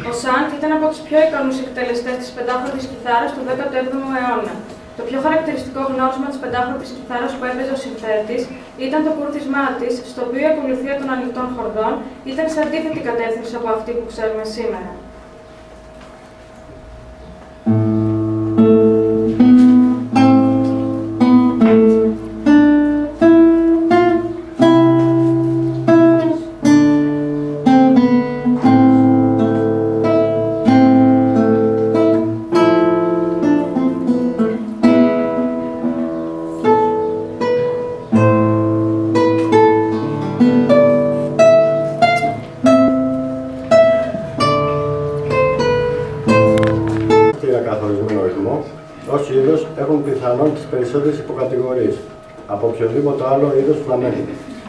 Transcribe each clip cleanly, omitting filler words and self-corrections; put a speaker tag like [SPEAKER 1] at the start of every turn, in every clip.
[SPEAKER 1] Ο Σαντ ήταν από τους πιο ικανούς εκτελεστές της πεντάχρωτης κιθάρας του 17ου αιώνα. Το πιο χαρακτηριστικό γνώρισμα της πεντάχρωτης κιθάρας που έπαιζε ο συνθέτης ήταν το κούρθισμά της, στο οποίο η ακολουθία των ανοιχτών χορδών ήταν σε αντίθετη κατεύθυνση από αυτή που ξέρουμε σήμερα.
[SPEAKER 2] Καθορισμένο ρυθμό, ως είδος έχουν πιθανόν τις περισσότερες υποκατηγορίες από οποιοδήποτε άλλο είδος φλαμέγκο.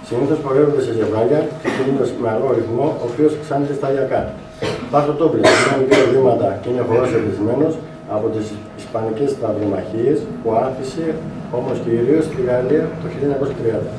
[SPEAKER 2] Συνήθως πορεύονται σε ζευγάρια, ξεκινώντας με αργό ρυθμό, ο οποίος αυξάνεται σταδιακά. Πάσο τόμπλε κάνει δύο βήματα και είναι χορός εθισμένος από τις ισπανικές σταυρομαχίες που άνθησε όμως κυρίως στη Γαλλία το 1930.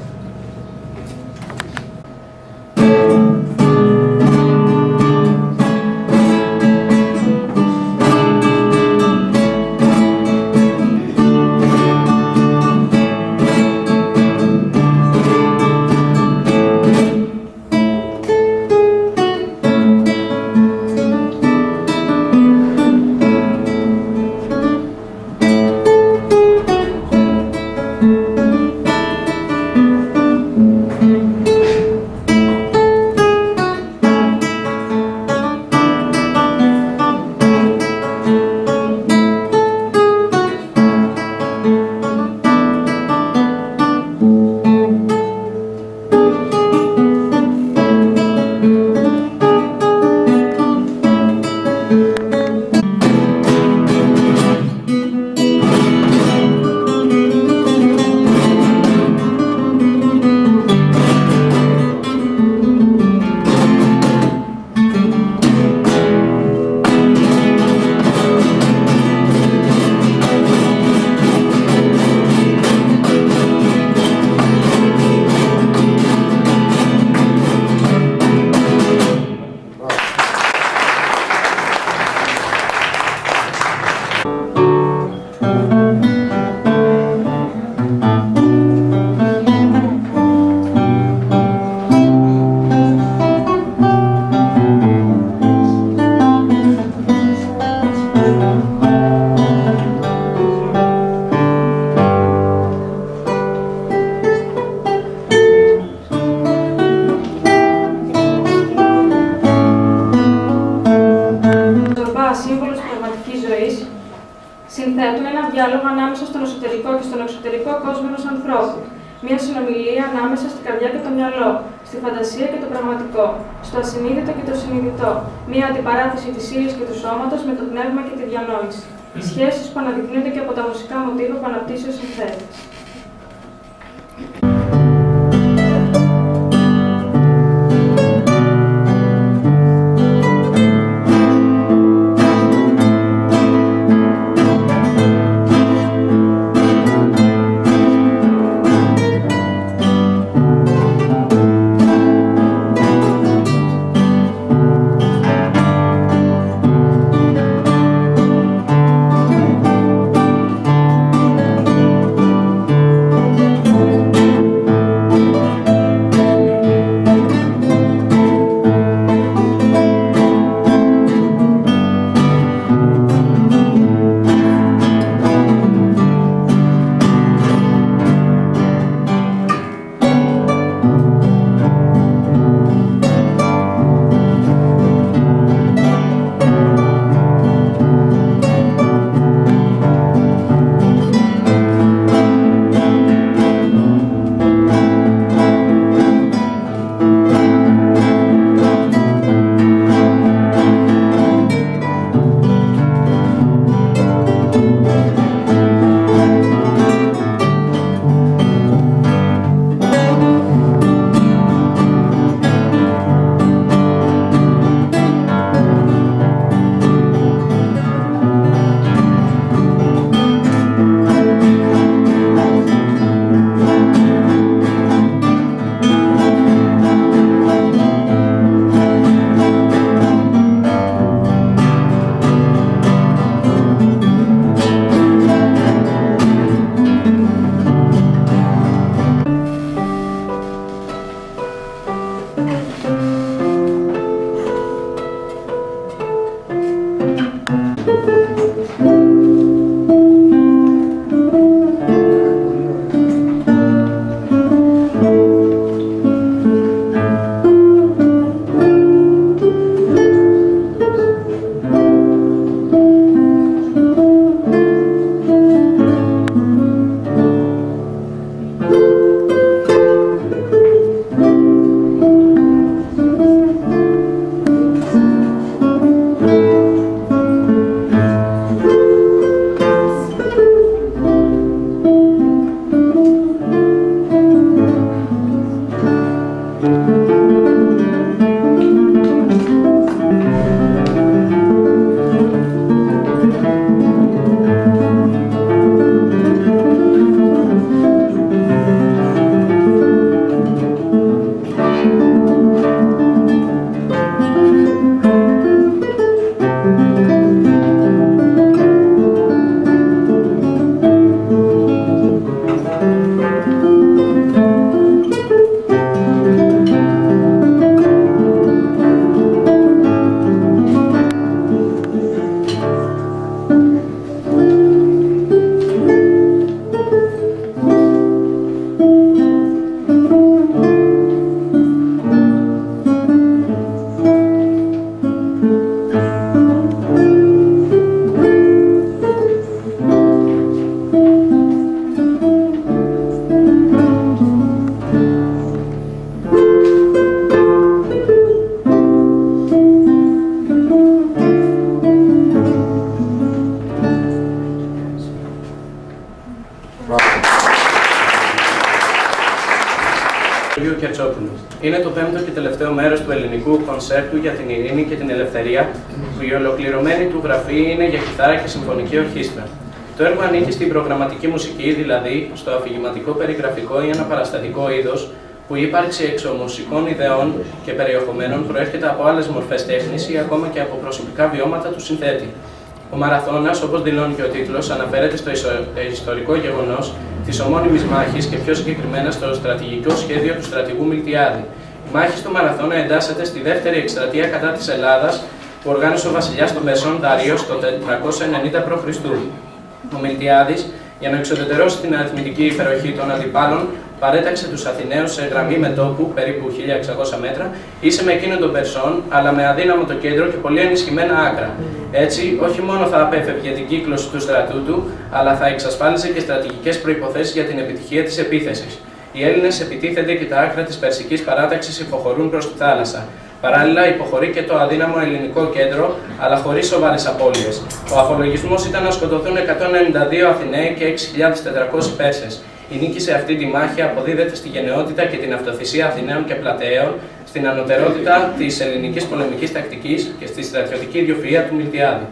[SPEAKER 1] Σύμβολος πνευματικής ζωής, συνθέτουν ένα διάλογο ανάμεσα στον εσωτερικό και στον εξωτερικό κόσμο ενός ανθρώπου. Μια συνομιλία ανάμεσα στην καρδιά και το μυαλό, στη φαντασία και το πραγματικό, στο ασυνείδητο και το συνειδητό. Μια αντιπαράθεση της ύλης και του σώματος με το πνεύμα και τη διανόηση. Σχέσεις που αναδεικνύονται και από τα μουσικά μοτίβα που αναπτύσσει ο συνθέτης.
[SPEAKER 3] Είναι το πέμπτο και τελευταίο μέρος του ελληνικού κονσέρτου για την ειρήνη και την ελευθερία, που η ολοκληρωμένη του γραφή είναι για κιθάρα και συμφωνική ορχήστρα. Το έργο ανήκει στην προγραμματική μουσική, δηλαδή στο αφηγηματικό περιγραφικό ή ένα παραστατικό είδος, που η ύπαρξη εξωμουσικών ιδεών και περιεχομένων προέρχεται από άλλες μορφές τέχνης ή ακόμα και από προσωπικά βιώματα του συνθέτη. Ο Μαραθώνας, όπως δηλώνει και ο τίτλος, αναφέρεται στο ιστορικό γεγονός της ομώνυμης μάχης και πιο συγκεκριμένα στο στρατηγικό σχέδιο του στρατηγού Μιλτιάδη. Η μάχη του Μαραθώνα εντάσσεται στη δεύτερη εκστρατεία κατά της Ελλάδας που οργάνωσε ο βασιλιάς των Περσών Δάριος το 490 π.Χ. Ο Μιλτιάδης, για να εξουδετερώσει την αριθμητική υπεροχή των αντιπάλων, παρέταξε τους Αθηναίους σε γραμμή μετώπου, περίπου 1600 μέτρα, ίση με εκείνον των Περσών, αλλά με αδύναμο το κέντρο και πολύ ενισχυμένα άκρα. Έτσι, όχι μόνο θα απέφευγε την κύκλωση του στρατού του, αλλά θα εξασφάλιζε και στρατηγικές προϋποθέσεις για την επιτυχία της επίθεσης. Οι Έλληνες επιτίθενται και τα άκρα της περσικής παράταξης υποχωρούν προς τη θάλασσα. Παράλληλα, υποχωρεί και το αδύναμο ελληνικό κέντρο, αλλά χωρίς σοβαρές απώλειες. Ο απολογισμός ήταν να σκοτωθούν 192 Αθηναίοι και 6.400 Πέρσες. Η νίκη σε αυτή τη μάχη αποδίδεται στη γενναιότητα και την αυτοθυσία Αθηναίων και Πλαταίων, στην ανωτερότητα της ελληνικής πολεμικής τακτικής και στη στρατιωτική ιδιοφυΐα του Μιλτιάδη.